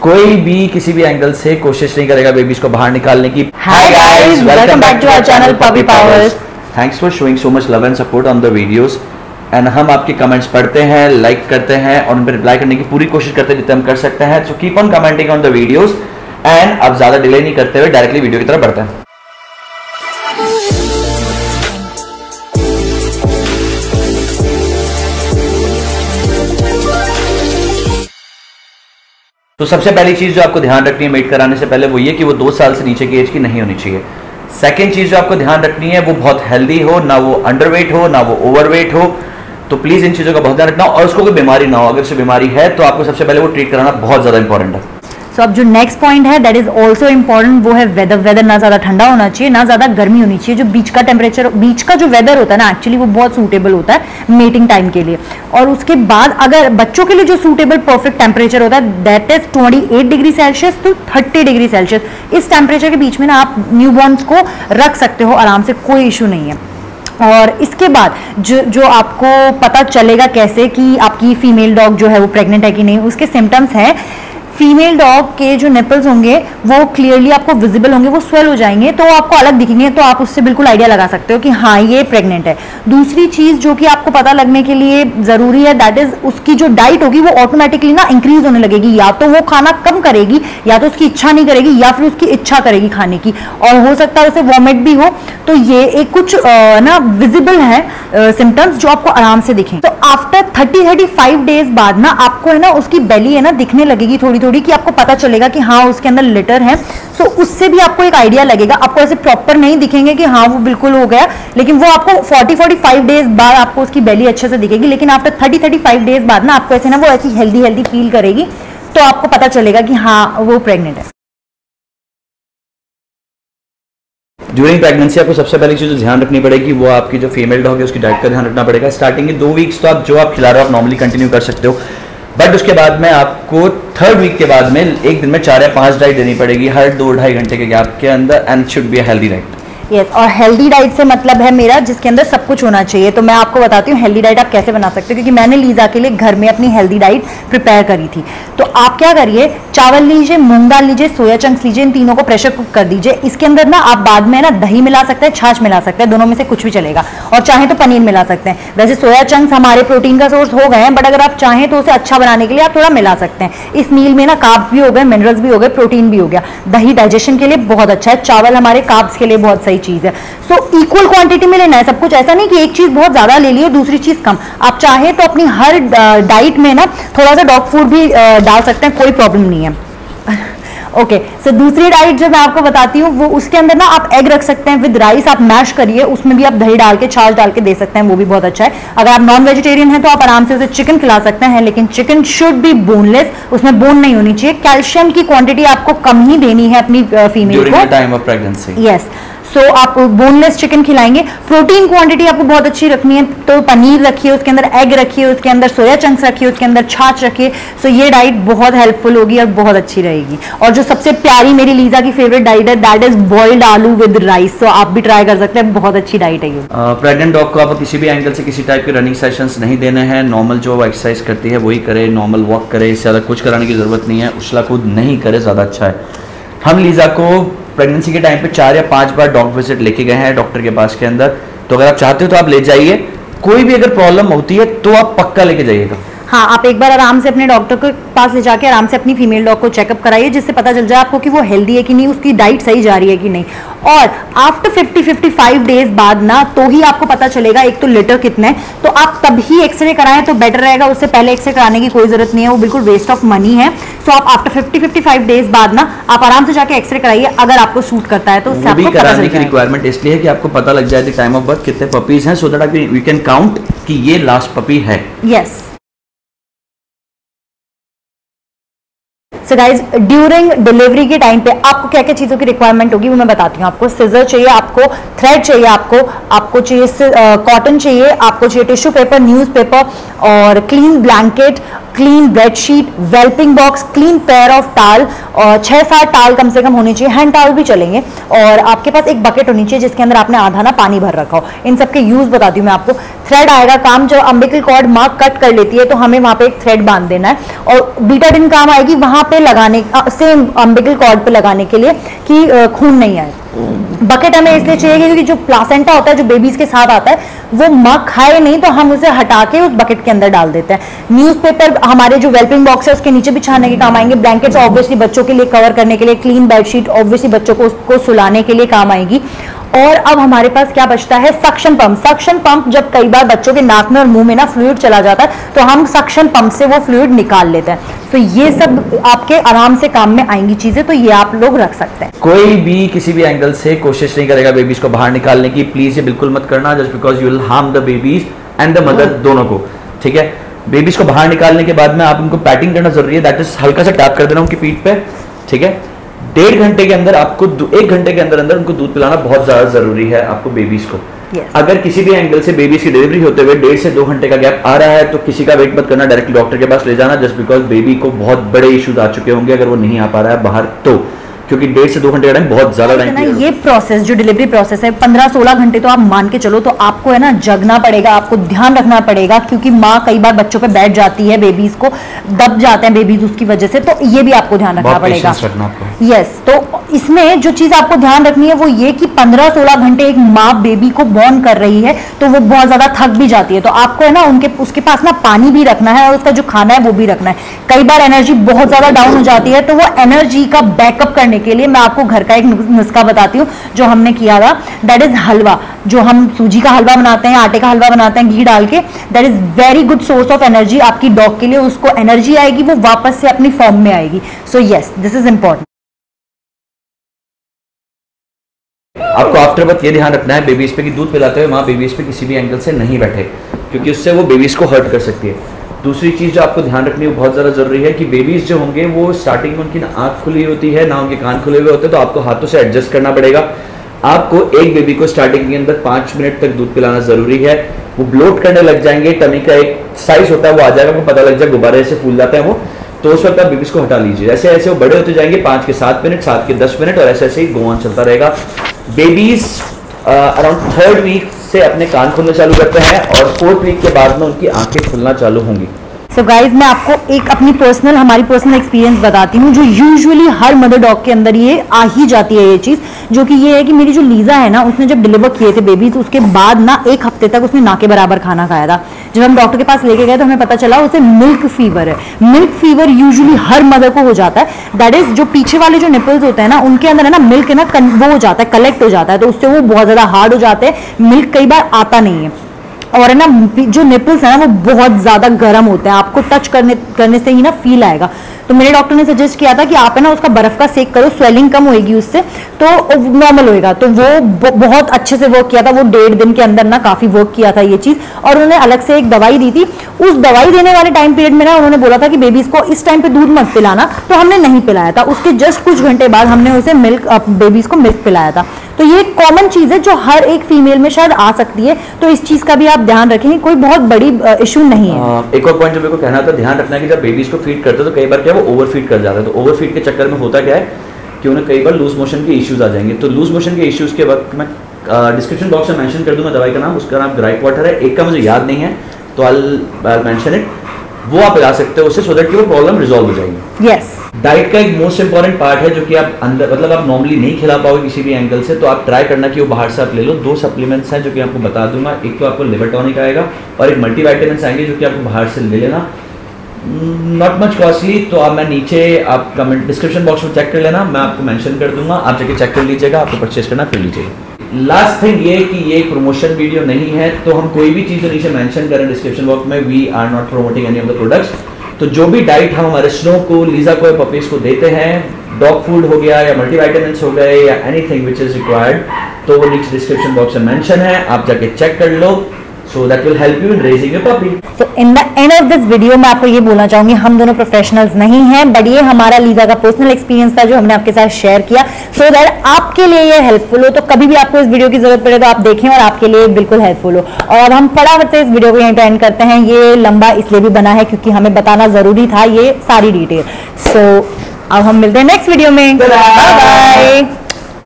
कोई भी किसी भी एंगल से कोशिश नहीं करेगा बेबीज को बाहर निकालने की। Hi guys, welcome back to our channel puppy powers. Thanks for showing so much love and support on the videos and हम आपके कमेंट्स पढ़ते हैं, लाइक करते हैं और उन पर रिप्लाई करने की पूरी कोशिश करते हैं जितना हम कर सकते हैं। So keep on commenting on the videos and अब ज्यादा डिले नहीं करते हुए डायरेक्टली वीडियो की तरफ बढ़ते हैं। तो सबसे पहली चीज जो आपको ध्यान रखनी है मेट कराने से पहले वो ये कि वो 2 साल से नीचे की एज की नहीं होनी चाहिए। सेकंड चीज जो आपको ध्यान रखनी है वो बहुत हेल्दी हो, ना वो अंडरवेट हो ना वो ओवरवेट हो। तो प्लीज इन चीजों का बहुत ध्यान रखना और उसको कोई बीमारी ना हो। अगर उसे बीमारी है तो आपको सबसे पहले वो ट्रीट कराना बहुत ज्यादा इंपॉर्टेंट है। तो अब जो नेक्स्ट पॉइंट है दैट इज ऑल्सो इम्पोर्टेंट, वो है वेदर। वेदर ना ज्यादा ठंडा होना चाहिए ना ज्यादा गर्मी होनी चाहिए। जो बीच का टेम्परेचर, बीच का जो वेदर होता है ना, एक्चुअली वो बहुत सूटेबल होता है मेटिंग टाइम के लिए। और उसके बाद अगर बच्चों के लिए जो सूटेबल परफेक्ट टेम्परेचर होता है that is 28 degree Celsius to 30 degree Celsius. इस टेम्परेचर के बीच में ना आप न्यूबॉर्न्स को रख सकते हो आराम से, कोई इशू नहीं है। और इसके बाद जो आपको पता चलेगा कैसे कि आपकी फीमेल डॉग जो है वो प्रेग्नेंट है कि नहीं, उसके सिम्टम्स हैं फीमेल डॉग के जो निपल्स होंगे वो क्लियरली आपको विजिबल होंगे, वो स्वेल हो जाएंगे तो आपको अलग दिखेंगे, तो आप उससे बिल्कुल आइडिया लगा सकते हो कि हाँ ये प्रेग्नेंट है। दूसरी चीज जो कि आपको पता लगने के लिए जरूरी है दैट इज उसकी जो डाइट होगी वो ऑटोमेटिकली ना इंक्रीज होने लगेगी। या तो वो खाना कम करेगी या तो उसकी इच्छा नहीं करेगी या फिर उसकी इच्छा करेगी खाने की, और हो सकता है उसे वॉमिट भी हो। तो ये एक कुछ ना विजिबल है सिम्टम्स जो आपको आराम से दिखेंगे। तो आफ्टर 30-35 डेज बाद ना आपको है ना उसकी बेली है ना दिखने लगेगी थोड़ी थोड़ी, कि आपको पता चलेगा कि हाँ उसके अंदर लिटर है। सो उससे भी आपको एक आइडिया लगेगा। आपको ऐसे प्रॉपर नहीं दिखेंगे कि हाँ वो बिल्कुल हो गया, लेकिन वो आपको 40-45 डेज बाद आपको उसकी बेली अच्छे से दिखेगी। लेकिन आफ्टर 30-35 डेज बाद ना आपको ऐसे ना वो ऐसी हेल्दी फील करेगी, तो आपको पता चलेगा कि हाँ वो प्रेग्नेंट है। ड्यूरिंग प्रेगनेंसी आपको सबसे पहली चीज ध्यान रखनी पड़ेगी वो आपकी जो फीमेल डॉग है उसकी डाइट का ध्यान रखना पड़ेगा। स्टार्टिंग के 2 वीक्स तो आप जो आप खिला रहे हो आप नॉर्मली कंटिन्यू कर सकते हो, बट उसके बाद में आपको 3rd वीक के बाद में एक दिन में 4 या 5 डाइट देनी पड़ेगी हर 2-2.5 घंटे के गैप के अंदर, and should be a healthy diet. Yes, और हेल्दी डाइट से मतलब है मेरा जिसके अंदर सब कुछ होना चाहिए। तो मैं आपको बताती हूँ हेल्दी डाइट आप कैसे बना सकते हो, क्योंकि मैंने लीजा के लिए घर में अपनी हेल्दी डाइट प्रिपेयर करी थी। तो आप क्या करिए, चावल लीजिए, मूंग दाल लीजिए, सोया चंक्स लीजिए, इन तीनों को प्रेशर कुक कर दीजिए। इसके अंदर ना आप बाद में ना दही मिला सकते हैं, छाछ मिला सकते हैं, दोनों में से कुछ भी चलेगा, और चाहे तो पनीर मिला सकते हैं। वैसे सोया चंक्स हमारे प्रोटीन का सोर्स हो गए हैं, बट अगर आप चाहें तो उसे अच्छा बनाने के लिए आप थोड़ा मिला सकते हैं। इस मील में ना कार्ब्स भी हो गए, मिनरल्स भी हो गए, प्रोटीन भी हो गया। दही डाइजेशन के लिए बहुत अच्छा है, चावल हमारे कार्ब्स के लिए बहुत सही चीज है। सो इक्वल क्वांटिटी में लेना है सब कुछ, ऐसा नहीं कि एक चीज बहुत ज्यादा ले लिए दूसरी चीज कम। आप चाहे तो अपनी हर डाइट में ना थोड़ा सा डॉग फूड भी डाल सकते हैं, कोई प्रॉब्लम नहीं है। ओके, सो दूसरी डाइट जो मैं आपको बताती हूँ वो उसके अंदर ना आप एग रख सकते हैं विद राइस, आप मैश करिए, उसमें भी आप दही डाल के छाछ डाल के दे सकते हैं, वो भी बहुत अच्छा है। अगर आप नॉन वेजिटेरियन हैं तो आप आराम से उसे चिकन खिला सकते हैं, लेकिन चिकन शुड बी बोनलेस, उसमें बोन नहीं होनी चाहिए। कैल्शियम की क्वांटिटी आपको कम ही देनी है अपनी फीमेल को टाइम ऑफ प्रेगनेंसी। यस, सो आप बोनलेस चिकन खिलाएंगे। प्रोटीन क्वांटिटी आपको बहुत अच्छी रखनी है, तो पनीर रखिए, उसके अंदर एग रखिए, उसके अंदर सोया चंक्स रखिए, उसके अंदर छाछ रखिए। सो ये डाइट बहुत हेल्पफुल होगी और बहुत अच्छी रहेगी। और जो सबसे प्यारी मेरी लीजा की फेवरेट डाइट है दैट इज बॉइल्ड आलू विद राइस। सो आप भी ट्राई कर सकते हैं, बहुत अच्छी डाइट है ये। प्रेग्नेंट डॉग को आप किसी भी एंगल से किसी टाइप के रनिंग सेशंस नहीं देने हैं। नॉर्मल जो एक्सरसाइज करती है वही करे, नॉर्मल वॉक करे, इससे ज़्यादा कुछ कराने की जरूरत नहीं है। उछला कूद नहीं करे, ज़्यादा अच्छा है। हम लीजा को प्रेगनेंसी के टाइम पे 4 या 5 बार डॉग विजिट लेके गए हैं डॉक्टर के पास के अंदर। तो अगर आप चाहते हो तो आप ले जाइए। कोई भी अगर प्रॉब्लम होती है तो आप पक्का लेके जाइएगा। हाँ, आप एक बार आराम से अपने डॉक्टर के पास ले जाके आराम से अपनी फीमेल डॉग को चेकअप कराइए, जिससे पता चल जाए आपको कि वो हेल्दी है कि नहीं, उसकी डाइट सही जा रही है कि नहीं। और आफ्टर 50-55 डेज बाद ना तो ही आपको पता चलेगा एक तो लिटर कितने हैं, तो आप तभी एक्सरे कराएं तो बेटर रहेगा। उससे पहले एक्सरे कराने की कोई जरूरत नहीं है, वो बिल्कुल वेस्ट ऑफ मनी है। सो आप आफ्टर 50-55 डेज बाद ना आप आराम से जाके एक्सरे कराइए, अगर आपको सूट करता है तो उससे आपको पता कराने की रिक्वायरमेंट इसलिए है कि आपको पता लग जाए टाइम ऑफ बर्थ कितने पपीज हैं, so that we can count कि ये लास्ट पपी है। Yes. So guys, during delivery के टाइम पे आपको क्या क्या चीज़ों की रिक्वायरमेंट होगी वो मैं बताती हूँ। आपको सिजर चाहिए, आपको थ्रेड चाहिए, आपको चाहिए कॉटन चाहिए, आपको चाहिए टिश्यू पेपर, न्यूज़पेपर और clean blanket, clean bedsheet, whelping box, clean pair of towel, और 6-7 टाल कम से कम होनी चाहिए, हैंड टाल भी चलेंगे। और आपके पास एक बकेट होनी चाहिए जिसके अंदर आपने आधा ना पानी भर रखा हो। इन सब के यूज बताती हूँ मैं आपको। थ्रेड आएगा काम, जो अम्बिकल कॉर्ड माँ कट कर लेती है तो हमें वहां पे एक थ्रेड बांध देना है, और बीटाडिन काम आएगी वहां पे लगाने, सेम अम्बिकल कॉर्ड पे लगाने के लिए कि खून नहीं आए। बकेट हमें इसलिए चाहिए क्योंकि जो प्लासेंटा होता है जो बेबीज के साथ आता है वो माँ खाए नहीं, तो हम उसे हटा के उस बकेट के अंदर डाल देते हैं। न्यूज़पेपर हमारे जो वेलपिंग बॉक्स है उसके नीचे बिछाने के काम आएंगे। ब्लैंकेट्स ऑब्वियसली बच्चों के लिए कवर करने के लिए, क्लीन बेडशीट ऑब्वियसली बच्चों को उसको सुलाने के लिए काम आएगी। और अब हमारे पास क्या बचता है, सक्शन पंप। सक्शन पंप जब कई बार बच्चों के नाक में और मुंह में ना फ्लूइड चला जाता है तो हम सक्शन पंप से वो फ्लूइड निकाल लेते हैं। तो ये सब आपके आराम से काम में आएंगी चीजें, तो ये आप लोग रख सकते हैं। कोई भी किसी भी एंगल से कोशिश नहीं करेगा बेबीज को बाहर निकालने की, प्लीज ये बिल्कुल मत करना, just because you will harm the babies and the mother दोनों को। ठीक है, बेबीज को बाहर निकालने के बाद में आप उनको पैटिंग करना जरूरी है, दैट इज हल्का सा टैप कर देना उनकी पीठ पे। ठीक है, 1.5 घंटे के अंदर आपको 1 घंटे के अंदर उनको दूध पिलाना बहुत ज्यादा जरूरी है आपको बेबीज को। Yes. अगर किसी भी एंगल से बेबीज की डिलीवरी होते हुए 1.5 से 2 घंटे का गैप आ रहा है तो किसी का वेट मत करना, डायरेक्टली डॉक्टर के पास ले जाना, जस्ट बिकॉज बेबी को बहुत बड़े इश्यूज आ चुके होंगे अगर वो नहीं आ पा रहा है बाहर, तो क्योंकि 1.5 से 2 घंटे का टाइम बहुत ज्यादा टाइम है। ये प्रोसेस जो डिलीवरी प्रोसेस है 15-16 घंटे तो आप मान के चलो, तो आपको है ना जगना पड़ेगा, आपको ध्यान रखना पड़ेगा, क्योंकि माँ कई बार बच्चों पे बैठ जाती है, बेबीज को दब जाते हैं बेबीज उसकी वजह से, तो ये भी आपको ध्यान रखना पड़ेगा। यस, तो इसमें जो चीज आपको ध्यान रखनी है वो ये कि 15-16 घंटे एक माँ बेबी को बॉर्न कर रही है तो वो बहुत ज्यादा थक भी जाती है, तो आपको है ना उसके पास ना पानी भी रखना है और उसका जो खाना है वो भी रखना है। कई बार एनर्जी बहुत ज्यादा डाउन हो जाती है तो वो एनर्जी का बैकअप करने के लिए मैं आपको घर का एक नुस्खा बताती हूँ जो हमने किया था, दैट इज हलवा। जो हम सूजी का हलवा बनाते हैं, आटे का हलवा बनाते हैं घी डाल के, that is very good source of energy आपकी डॉग के लिए। उसको एनर्जी आएगी, वो वापस से अपनी फॉर्म में आएगी। So yes, this is important. आपको आफ्टर बर्थ ये ध्यान रखना है बेबीज पे कि दूध पिलाते हुए माँ बेबीज पे किसी भी एंगल से नहीं बैठे, क्योंकि उससे वो बेबीज को हर्ट कर सकती है। दूसरी चीज जो आपको ध्यान रखनी है बहुत ज़्यादा जरूरी है कि बेबीज जो होंगे वो स्टार्टिंग में उनकी ना आँख खुली होती है ना उनके कान खुले हुए होते हैं, तो आपको हाथों से एडजस्ट करना पड़ेगा। आपको एक बेबी को स्टार्टिंग के अंदर 5 मिनट तक दूध पिलाना जरूरी है। वो ब्लोट करने लग जाएंगे, टमी का एक साइज होता है वो आ जाएगा, वो पता लग जाएगा, गुब्बारे से फूल जाते हैं वो, तो उस वक्त आप बेबीज को हटा लीजिए। ऐसे ऐसे वो बड़े होते जाएंगे, 5 के 7 मिनट, 7 के 10 मिनट, और ऐसे ऐसे ही गो ऑन चलता रहेगा। बेबीज अराउंड 3rd वीक से अपने कान खुलना चालू करते हैं और 4th वीक के बाद में उनकी आंखें खुलना चालू होंगी। सो गाइज, मैं आपको एक अपनी हमारी पर्सनल एक्सपीरियंस बताती हूँ जो यूजुअली हर मदर डॉग के अंदर ये आ ही जाती है ये चीज, जो कि ये है कि मेरी जो लीजा है ना, उसने जब डिलीवर किए थे बेबीज, उसके बाद ना 1 हफ्ते तक उसने ना के बराबर खाना खाया था। जब हम डॉक्टर के पास लेके गए तो हमें पता चला उसे मिल्क फीवर है। Milk fever usually her mother को हो जाता है, दैट इज जो पीछे वाले जो निपल्स होते हैं ना उनके अंदर है ना मिल्क है ना वो हो जाता है, कलेक्ट हो जाता है, तो उससे वो बहुत ज्यादा हार्ड हो जाते हैं, मिल्क कई बार आता नहीं है। और है ना जो निपल्स है ना वो बहुत ज्यादा गर्म होते हैं, आपको टच करने से ही ना फील आएगा। तो मेरे डॉक्टर ने सजेस्ट किया था कि आप है ना उसका बर्फ का सेक करो, स्वेलिंग कम होएगी उससे, तो नॉर्मल होएगा। तो वो बहुत अच्छे से वर्क किया था, वो 1.5 दिन के अंदर ना काफी वर्क किया था ये चीज। और उन्होंने अलग से एक दवाई दी थी, उस दवाई देने वाले टाइम पीरियड में ना उन्होंने बोला था कि बेबीज को इस टाइम पे दूध मत पिलाना, तो हमने नहीं पिलाया था। उसके जस्ट कुछ घंटे बाद हमने उसे बेबीज को मिल्क पिलाया था। तो ये एक कॉमन चीज है जो हर एक फीमेल में शायद आ सकती है, तो इस चीज का भी आप ध्यान रखेंगे, कोई बहुत बड़ी इशू नहीं है। एक और पॉइंट जो मेरे को कहना था, ध्यान रखना है कि जब बेबीज को फीड करते हो तो कई बार क्या वो ओवर फीड कर जाता है, तो ओवर फीड के चक्कर में होता क्या है कि उन्हें कई बार लूज मोशन के इश्यूज आ जाएंगे। तो लूज मोशन के इश्यूज के वक्त मैं डिस्क्रिप्शन बॉक्स में मेंशन कर दूंगा दवाई का नाम, उसका नाम ग्राइप वाटर है, एक का मुझे याद नहीं है तो आई मेंशन इट, वो आप लगा सकते हो उससे, सो दैट कि वो प्रॉब्लम रिजॉल्व हो जाएगी। यस, डाइट का एक मोस्ट इंपॉर्टेंट पार्ट है जो कि आप अंदर मतलब आप नॉर्मली नहीं खिला पाओगे किसी भी एंगल से, तो आप ट्राई करना कि वो बाहर से आप ले लो। 2 सप्लीमेंट्स हैं जो कि आपको बता दूंगा, एक तो आपको लिवर टॉनिक आएगा और एक मल्टीविटामिन्स आएंगे जो कि आपको बाहर से ले लेना, नॉट मच कॉस्टली। तो आप मैं नीचे आप कमेंट डिस्क्रिप्शन बॉक्स में चेक कर लेना, मैं आपको मेंशन कर दूंगा, आप जाके चेक कर लीजिएगा, आपको परचेज करना कर लीजिएगा। लास्ट थिंग ये कि ये एक प्रमोशन वीडियो नहीं है, तो हम कोई भी चीज़ नीचे मेंशन करें डिस्क्रिप्शन बॉक्स में, we are not promoting any of the products. तो जो भी डाइट हम हमारे स्नो को, लीजा को, पपीज को देते हैं, डॉग फूड हो गया या मल्टीविटामिन्स हो गए या एनीथिंग विच इज रिक्वायर्ड, तो वो नीचे डिस्क्रिप्शन बॉक्स में मेंशन है, आप जाके चेक कर लो, so that will help you in raising your puppy. So in the end of this video मैं आपको ये बोलना चाहूंगी, हम दोनों प्रोफेशनल्स नहीं हैं, बट ये हमारा लीजा का पर्सनल एक्सपीरियंस था जो हमने आपके साथ शेयर किया, so that आपके लिए ये हेल्पफुल हो। तो कभी भी आपको इस वीडियो की जरूरत पड़े तो आप देखें और आपके लिए बिल्कुल हेल्पफुल हो। और अब हम फटाफट से इस वीडियो को यहीं पे एंड करते हैं। ये लंबा इसलिए भी बना है क्योंकि हमें बताना जरूरी था ये सारी डिटेल। सो अब हम मिलते हैं नेक्स्ट वीडियो में, बाय बाय।